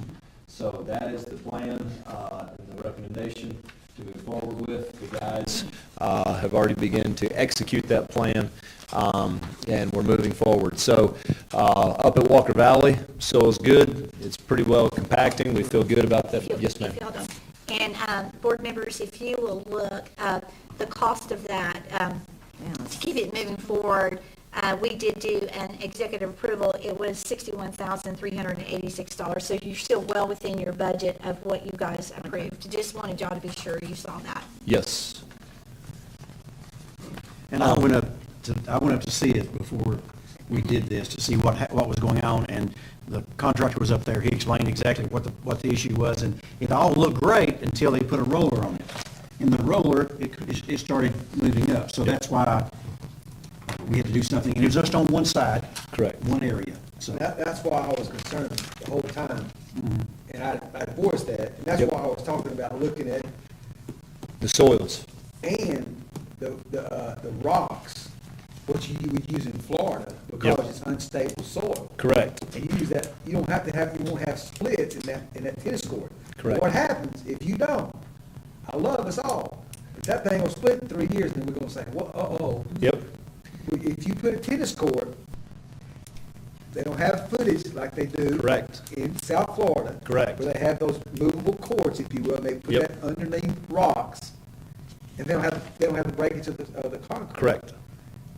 So that is the plan and the recommendation to move forward with. The guys have already begun to execute that plan, and we're moving forward. So up at Walker Valley, soil's good. It's pretty well compacting. We feel good about that. Yes, ma'am. And board members, if you will look, the cost of that, to keep it moving forward, we did do an executive approval. It was $61,386. So you're still well within your budget of what you guys approved. Just wanted y'all to be sure you saw that. Yes. And I went up to see it before we did this, to see what was going on, and the contractor was up there. He explained exactly what the issue was, and it all looked great until they put a roller on it. And the roller, it started moving up, so that's why we had to do something. And it was just on one side. Correct. One area. So That's why I was concerned the whole time. And I voiced that, and that's why I was talking about looking at The soils. and the rocks, what you would use in Florida, because it's unstable soil. Correct. And you use that, you won't have splits in that tennis court. Correct. What happens if you don't? I love us all, but that thing will split in 3 years, and then we're gonna say, well, Yep. If you put a tennis court, they don't have footage like they do. Correct. In South Florida. Correct. Where they have those movable courts, if you will, and they put Yep. that underneath rocks, and they don't have the breakage of the concrete. Correct.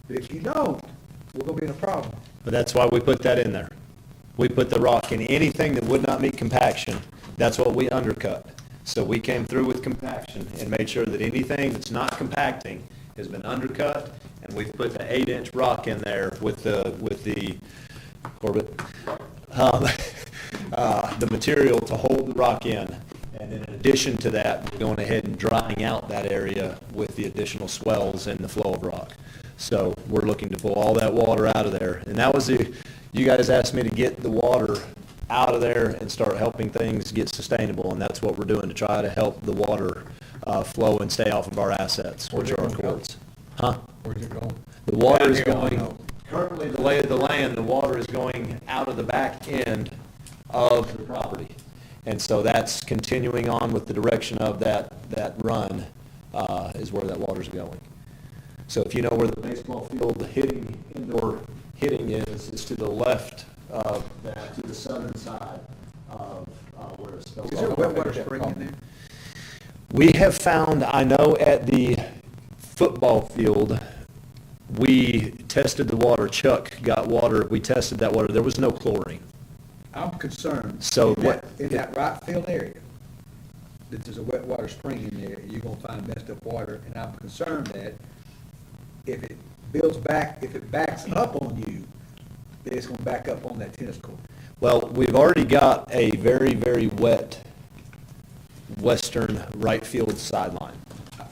But if you don't, we're gonna be in a problem. But that's why we put that in there. We put the rock in anything that would not meet compaction. That's what we undercut. So we came through with compaction and made sure that anything that's not compacting has been undercut, and we've put the 8-inch rock in there with the Corbett, the material to hold the rock in. And then in addition to that, we're going ahead and drying out that area with the additional swells and the flow of rock. So we're looking to pull all that water out of there. And that was you guys asked me to get the water out of there and start helping things get sustainable, and that's what we're doing to try to help the water flow and stay off of our assets, which are our courts. Huh? Where's it going? The water is Down here. going, currently the lay of the land, the water is going out of the back end of the property. And so that's continuing on with the direction of that run, is where that water's going. So if you know where the baseball field indoor hitting is, it's to the left of that, to the southern side of where it spills. Is there a wet water spring in there? We have found, I know at the football field, we tested the water. Chuck got water. We tested that water. There was no chlorine. I'm concerned. So In that right field area, that there's a wet water spring in there, you're gonna find messed up water, and I'm concerned that if it backs up on you, that it's gonna back up on that tennis court. Well, we've already got a very, very wet western right field sideline.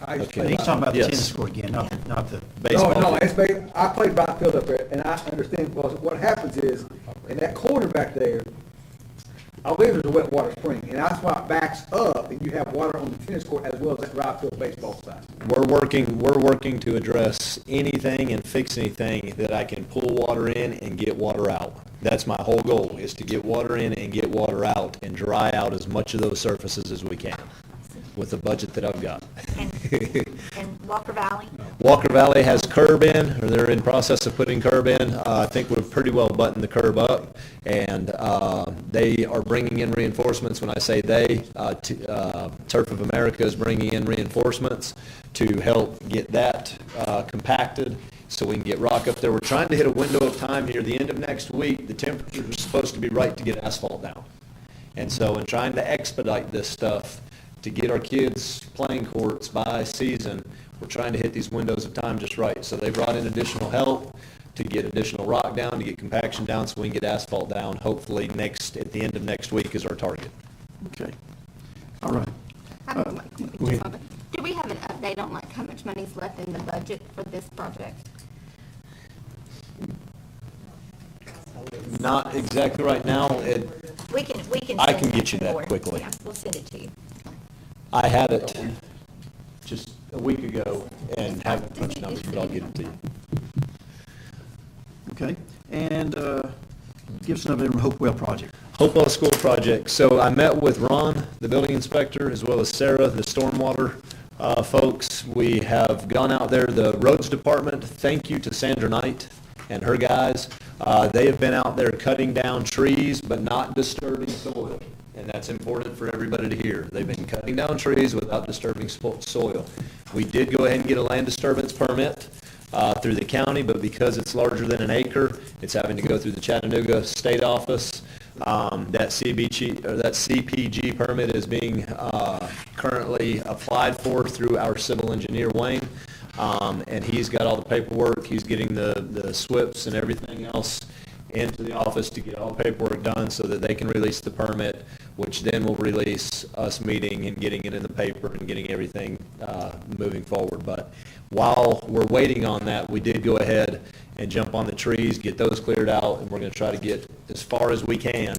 But he's talking about the Yes. tennis court again, not the Baseball No, field. I played right field up there, and I understand, because what happens is, in that corner back there, I believe there's a wet water spring, and that's why it backs up, and you have water on the tennis court as well as that right field baseball side. We're working to address anything and fix anything that I can pull water in and get water out. That's my whole goal, is to get water in and get water out and dry out as much of those surfaces as we can with the budget that I've got. And Walker Valley? Walker Valley has curb in, or they're in process of putting curb in. I think we've pretty well buttoned the curb up, and they are bringing in reinforcements. When I say they, Turf of America is bringing in reinforcements to help get that compacted so we can get rock up there. We're trying to hit a window of time here, the end of next week. The temperature is supposed to be right to get asphalt down. And so in trying to expedite this stuff, to get our kids playing courts by season, we're trying to hit these windows of time just right. So they brought in additional help to get additional rock down, to get compaction down, so we can get asphalt down. Hopefully at the end of next week is our target. Okay. All right. Go ahead. Do we have an update on like how much money's left in the budget for this project? Not exactly right now. We can. I send can get you that forward. quickly. Yeah, we'll send it to you. I had it just a week ago and haven't crunched numbers, but I'll get it to you. Okay. And give us an update on the Hopewell project. Hopewell School Project. So I met with Ron, the building inspector, as well as Sarah, the stormwater folks. We have gone out there, the roads department, thank you to Sandra Knight and her guys. They have been out there cutting down trees, but not disturbing soil. And that's important for everybody to hear. They've been cutting down trees without disturbing soil. We did go ahead and get a land disturbance permit through the county, but because it's larger than an acre, it's having to go through the Chattanooga State Office. That CPG permit is being currently applied for through our civil engineer, Wayne. And he's got all the paperwork. He's getting the SWIPs and everything else into the office to get all the paperwork done so that they can release the permit, which then will release us meeting and getting it in the paper and getting everything moving forward. But while we're waiting on that, we did go ahead and jump on the trees, get those cleared out, and we're going to try to get as far as we can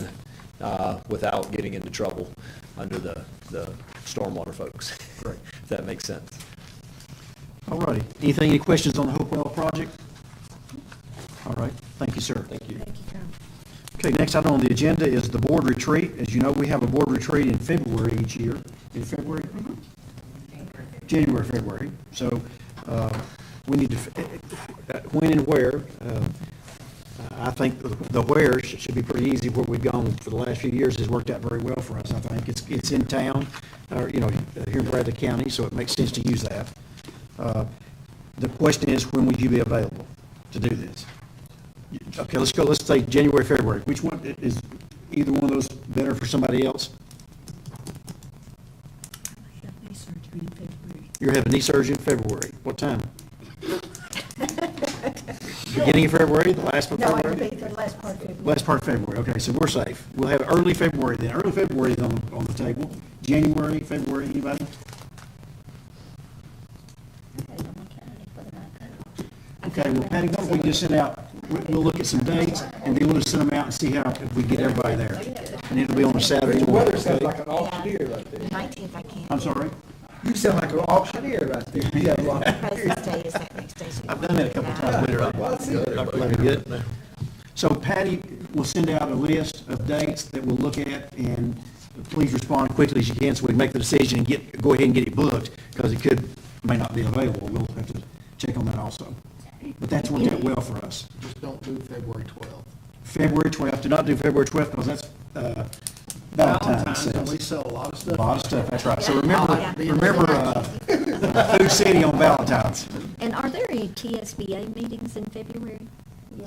without getting into trouble under the stormwater folks, if that makes sense. All righty. Any questions on the Hopewell project? All right. Thank you, sir. Thank you. Okay, next item on the agenda is the board retreat. As you know, we have a board retreat in February each year. In February? January, February. So we need to, when and where, I think the where should be pretty easy. Where we've gone for the last few years has worked out very well for us, I think. It's in town, or, here in Bradley County, so it makes sense to use that. The question is, when would you be available to do this? Okay, let's go. Let's say January, February. Which one is either one of those better for somebody else? You're having knee surgery in February. What time? Beginning of February, the last of No, February? I think the last part of it. Last part of February. Okay, so we're safe. We'll have early February then. Early February is on the table. January, February, anybody? Okay, well, Patty, why don't we just send out, we'll look at some dates, and then we'll just send them out and see how, if we get everybody there. And it'll be on a Saturday The morning, weather sounds okay? like an auctioneer right there. 19th I can't. I'm sorry? You sound like an auctioneer right there. You got a lot. President's Day is that next day. so I've done that a couple of times later. Dr. Levy, good. So Patty will send out a list of dates that we'll look at, and please respond quickly as you can so we can make the decision and go ahead and get it booked, because it may not be available. We'll have to check on that also. But that's worked out well for us. Just don't do February 12th. February 12th, do not do February 12th, because that's Valentine's And we sales. sell a lot of A stuff. lot of stuff, that's right. So Yeah. remember Food City on Valentine's. And are there any TSBA meetings in February?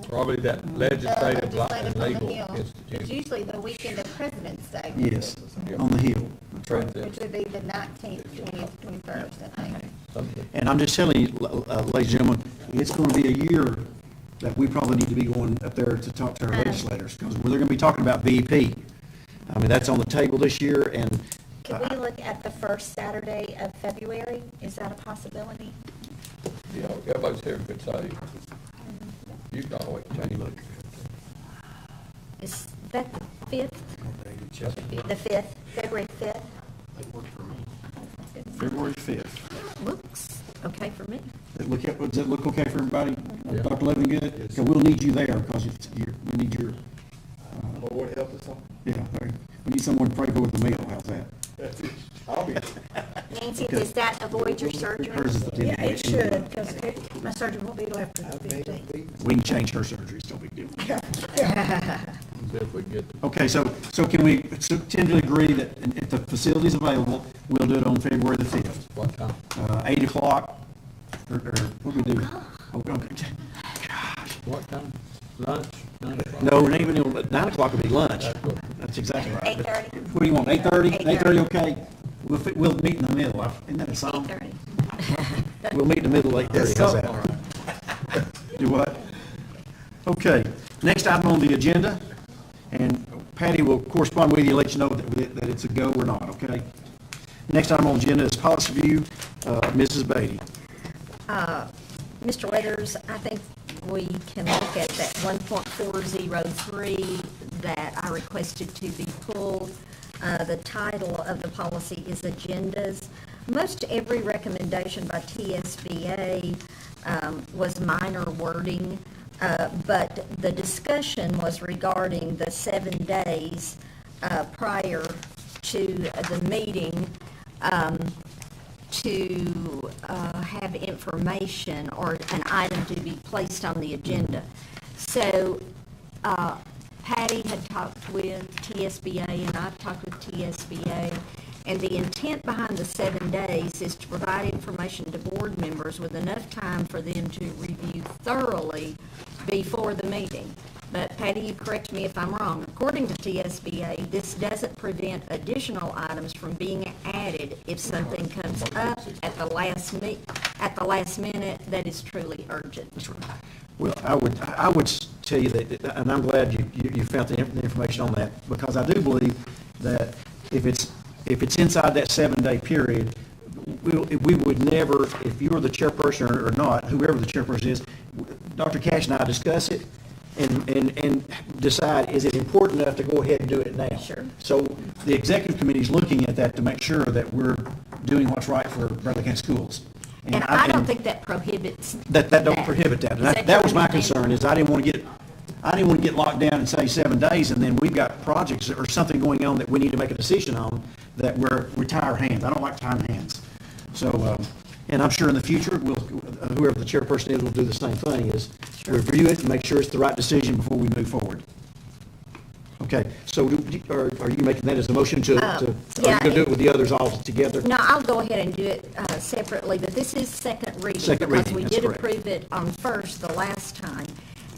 Probably that legislative Legislative and on the legal Hill. It's institution. usually the weekend of President's Day. Yes, on the Hill. That's right. Which would be the 19th, 20th, 21st, I think. Something. And I'm just telling you, ladies and gentlemen, it's going to be a year that we probably need to be going up there to talk to our legislators, because they're going to be talking about VEP. I mean, that's on the table this year, and Could we look at the first Saturday of February? Is that a possibility? You know, everybody's here could say, you can always change it. Is that the 5th? The 5th, February 5th? February 5th. Looks okay for me. Does that look okay for everybody? Yeah. Dr. Levin, good? Okay, we'll need you there, because we need your, Lord help us all. yeah, we need someone to pray for the meal, how's that? I'll be. Nancy, does that avoid your surgery? Hers is the 10th. Yeah, it should, because my surgery won't be till after the 15th. We can change her surgery, it's no big deal. See if we can get the Okay, so can we tend to agree that if the facility's available, we'll do it on February the 5th? one time. 8 o'clock, or what do we do? Okay. What time? Lunch? 9 o'clock? No, not even, 9 o'clock would be lunch. That's good. That's exactly right. 8:30? What do you want, 8:30? 8:30. 8:30, okay? We'll meet in the middle. Isn't that a song? 8:30. We'll meet in the middle at 8:30, how's that? Do what? Okay, next item on the agenda, and Patty will correspond with you, let you know that it's a go or not, okay? Next item on the agenda is policy review, Mrs. Beatty. Mr. Weathers, I think we can look at that 1.403 that I requested to be pulled. The title of the policy is Agendas. Most every recommendation by TSBA was minor wording, but the discussion was regarding the 7 days prior to the meeting to have information or an item to be placed on the agenda. So Patty had talked with TSBA and I've talked with TSBA, and the intent behind the 7 days is to provide information to board members with enough time for them to review thoroughly before the meeting. But Patty, you correct me if I'm wrong. According to TSBA, this doesn't prevent additional items from being added if something comes up at the last minute that is truly urgent. That's right. Well, I would tell you that, and I'm glad you found the information on that, because I do believe that if it's inside that 7-day period, we would never, if you were the chairperson or not, whoever the chairperson is, Dr. Cash and I discuss it and decide, is it important enough to go ahead and do it now? Sure. So the executive committee is looking at that to make sure that we're doing what's right for Bradley County schools. And I don't think that prohibits That don't prohibit that. And that was my concern, is I didn't want to get locked down and say 7 days, and then we've got projects or something going on that we need to make a decision on, that we tie our hands. I don't like tying hands. So, and I'm sure in the future, whoever the chairperson is will do the same thing, is review it and make sure it's the right decision before we move forward. Okay, so are you making that as a motion to, are you going to do it with the others all together? No, I'll go ahead and do it separately, but this is second reading. Second reading, Because we that's did correct. approve it on first the last time.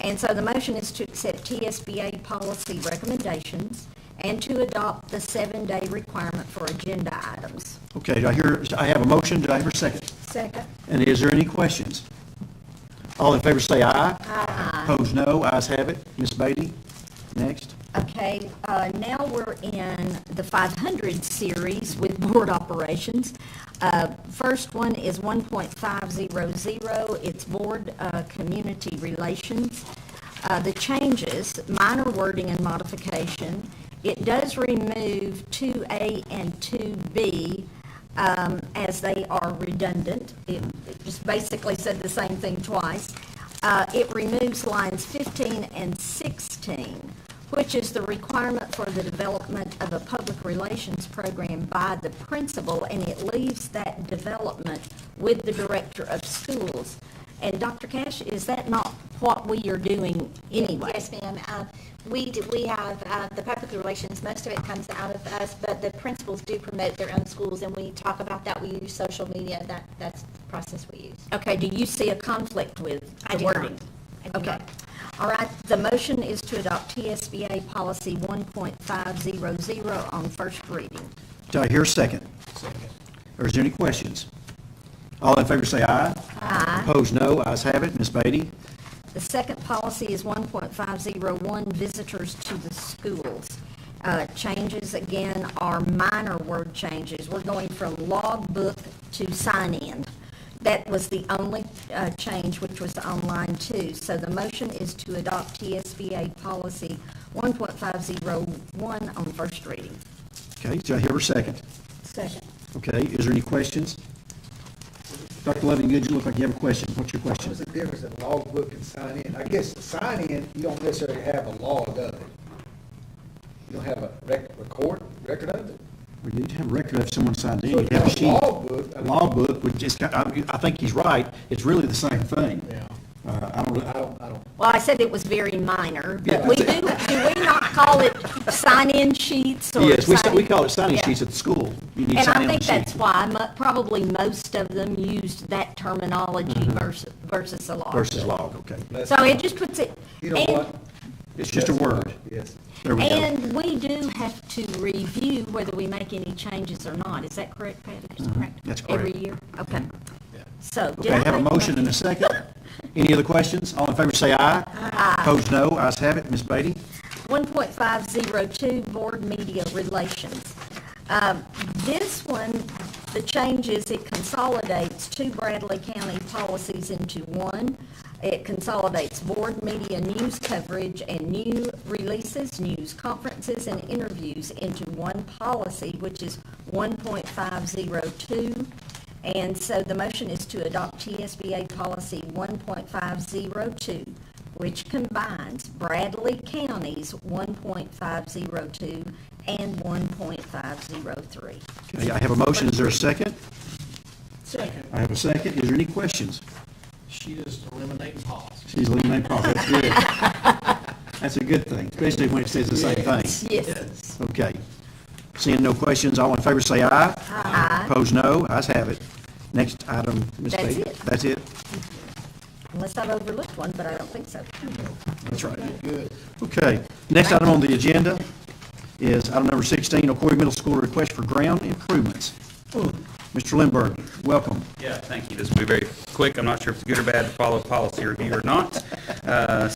And so the motion is to accept TSBA policy recommendations and to adopt the 7-day requirement for agenda items. Okay, I have a motion, do I hear a second? Second. And is there any questions? All in favor say aye. Aye. Opposed, no. Ayes have it. Ms. Beatty, next. Okay, now we're in the 500 series with board operations. First one is 1.500. It's board community relations. The changes, minor wording and modification. It does remove 2A and 2B as they are redundant. It just basically said the same thing twice. It removes lines 15 and 16, which is the requirement for the development of a public relations program by the principal, and it leaves that development with the director of schools. And Dr. Cash, is that not what we are doing anyway? Yes, ma'am. We have the public relations, most of it comes out of us, but the principals do promote their own schools, and we talk about that. We use social media. That's the process we use. Okay, do you see a conflict with I the do not. wording? I do Okay. not. All right, the motion is to adopt TSBA policy 1.500 on first reading. Do I hear a second? Second. Or is there any questions? All in favor say aye. Aye. Opposed, no. Ayes have it. Ms. Beatty? The second policy is 1.501, visitors to the schools. Changes, again, are minor word changes. We're going from logbook to sign-in. That was the only change, which was on line 2. So the motion is to adopt TSBA policy 1.501 on first reading. Okay, do I hear a second? Second. Okay, is there any questions? Dr. Lovingood, you look like you have a question. What's your question? What's the difference in logbook and sign in? I guess sign in, you don't necessarily have a log of it. You don't have a record of it. We need to have a record of someone signed in. So You have a if sheet. you have a logbook, I mean- Logbook, which is, I think he's right. It's really the same thing. Yeah. I don't, I don't. Well, I said it was very minor, but Yeah. we do we not call it sign-in sheets or yes, we sign-in- call it signing Yeah. sheets at the school. You need And sign I in on think the that's sheet why probably most of them used that terminology versus a log. versus log, okay. So it just puts it. You know and- what? It's just a word. Yes. There we go. And we do have to review whether we make any changes or not. Is that correct, Patty? That's correct. Every year? Okay. So. Okay, I have a motion and a second. Any other questions? All in favor say aye. Aye. Opposed, no. Ayes have it. Ms. Beatty? 1.502, Board Media Relations. This one, the change is it consolidates 2 Bradley County policies into one. It consolidates board media news coverage and new releases, news conferences, and interviews into one policy, which is 1.502. And so the motion is to adopt TSBA policy 1.502, which combines Bradley County's 1.502 and 1.503. Okay, I have a motion. Is there a second? Second. I have a second. Is there any questions? She is eliminating policy. She's eliminating policy. That's good. That's a good thing, especially when it says the same thing. Yes. Okay. Seeing no questions, all in favor say aye. Aye. Opposed, no. Ayes have it. Next item, Ms. That's Beatty. it. That's it? Unless I've overlooked one, but I don't think so. That's right. Good. Okay. Next item on the agenda is item number 16, Ocoee Middle School request for ground improvements. Mr. Lindberg, welcome. Yeah, thank you. This will be very quick. I'm not sure if it's good or bad to follow policy review or not.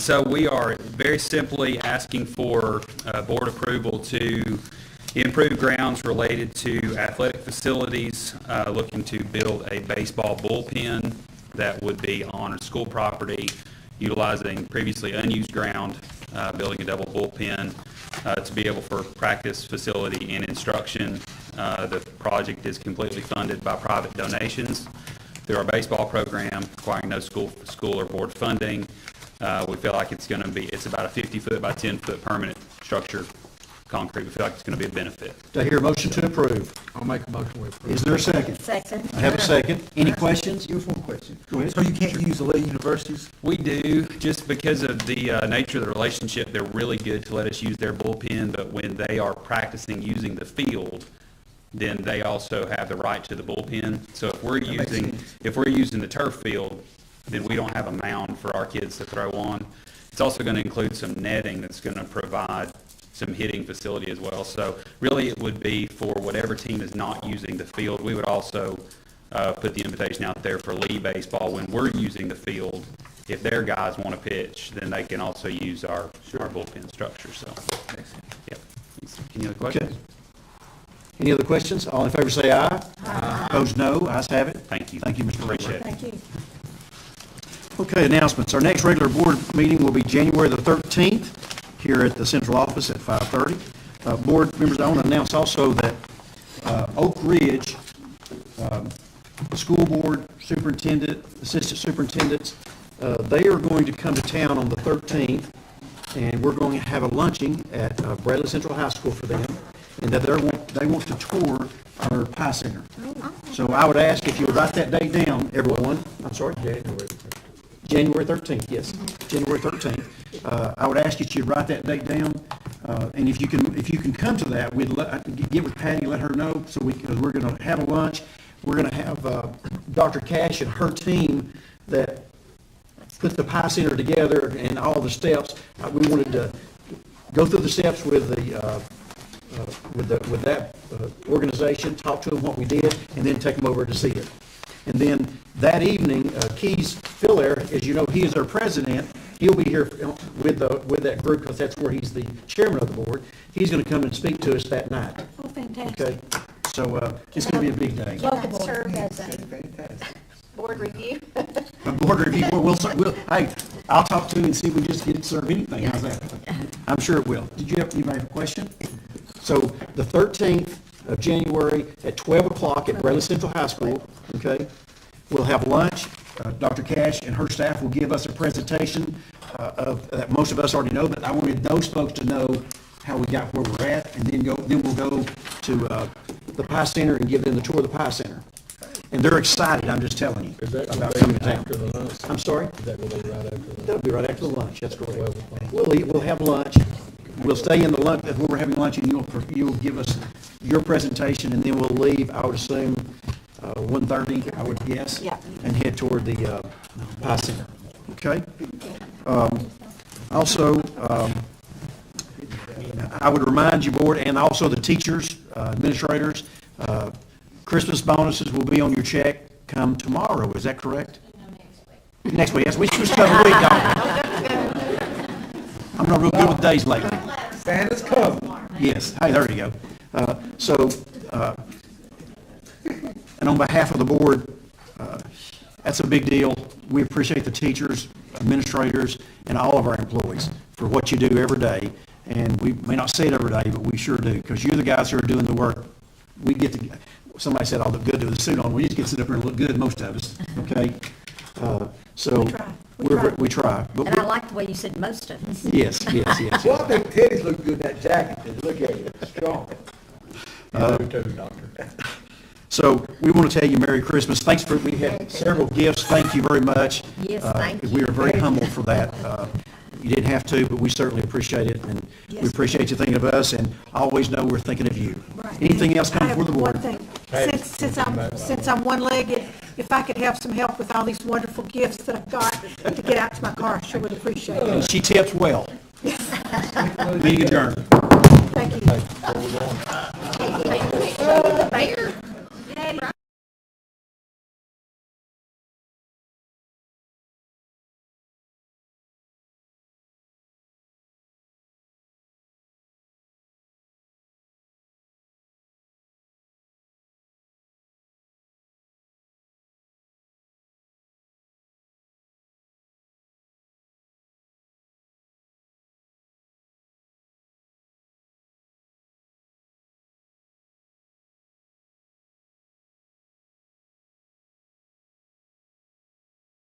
So we are very simply asking for board approval to improve grounds related to athletic facilities, looking to build a baseball bullpen that would be on school property, utilizing previously unused ground, building a double bullpen to be able for practice facility and instruction. The project is completely funded by private donations through our baseball program, requiring no school or board funding. We feel like it's about a 50-foot by 10-foot permanent structure, concrete. We feel like it's going to be a benefit. Do I hear a motion to approve? I'll make a motion with approve. Is there a second? Second. I have a second. Any questions? Just one question. Go ahead. So you can't use the little universities? We do, just because of the nature of the relationship. They're really good to let us use their bullpen, but when they are practicing using the field, then they also have the right to the bullpen. So if we're using the turf field, then we don't have a mound for our kids to throw on. It's also going to include some netting that's going to provide some hitting facility as well. So really it would be for whatever team is not using the field. We would also put the invitation out there for league baseball when we're using the field if their guys want to pitch, then they can also use our bullpen structure, so. Yep. Any other questions? Okay. Any other questions? All in favor say aye. Aye. Opposed, no. Ayes have it. Thank you. Thank you, Mr. Ray. Appreciate it. Thank you. Okay, announcements. Our next regular board meeting will be January the 13th here at the central office at 5:30. Board members, I want to announce also that Oak Ridge, the school board superintendent, assistant superintendents, they are going to come to town on the 13th, and we're going to have a luncheon at Bradley Central High School for them, and that they want to tour our Pie Center. So I would ask if you would write that date down, everyone. I'm sorry? January 13th, yes, January 13th. I would ask that you write that date down, and if you can come to that, we'd get with Patty, let her know, because we're going to have a lunch. We're going to have Dr. Cash and her team that put the Pie Center together and all the steps. We wanted to go through the steps with that organization, talk to them what we did, and then take them over to see it. And then that evening, Keys Fillair, as you know, he is our president. He'll be here with that group because that's where he's the chairman of the board. He's going to come and speak to us that night. Oh, fantastic. Okay, so it's going to be a big day. Can I serve as a board review? A board review. Hey, I'll talk to him and see if we just get to serve anything. How's that? I'm sure it will. Anybody have a question? So the 13th of January at 12 o'clock at Bradley Central High School, okay? We'll have lunch. Dr. Cash and her staff will give us a presentation that most of us already know, but I wanted those folks to know how we got where we're at, and then we'll go to the Pie Center and give them the tour of the Pie Center. And they're excited, I'm just telling you, about coming to town. After the lunch? I'm sorry? Is that going to be right after the lunch? That'll be right after the lunch, that's correct. We'll have lunch. We'll stay in the lunch, when we're having lunch, and you'll give us your presentation, and then we'll leave, I would assume, 1:30, I would guess. Yeah. And head toward the Pie Center. Okay? Also, I would remind you, board, and also the teachers, administrators, Christmas bonuses will be on your check come tomorrow. Is that correct? Next week. Yes, we spent a week, don't we? I'm not real good with days lately. Santa's coming. Yes. Hey, there you go. And on behalf of the board, that's a big deal. We appreciate the teachers, administrators, and all of our employees for what you do every day. And we may not say it every day, but we sure do, because you're the guys who are doing the work. We get to, somebody said, I'll look good with a suit on. We just get to sit up here and look good, most of us, okay? So we try. But And I like the way you said most of us. Yes. Well, I think Teddy's look good in that jacket. Look at it, strong. You do too, Doctor. So we want to tell you Merry Christmas. We had several gifts. Thank you very much. Yes, thank you. We are very humble for that. You didn't have to, but we certainly appreciate it, and we appreciate you thinking of us, and always know we're thinking of you. Right. Anything else I come have before the board? one thing. Since I'm one-legged, if I could have some help with all these wonderful gifts that I've got to get out to my car, I sure would appreciate it. She tips well. Meeting adjourned. Thank you. Hey, where we going?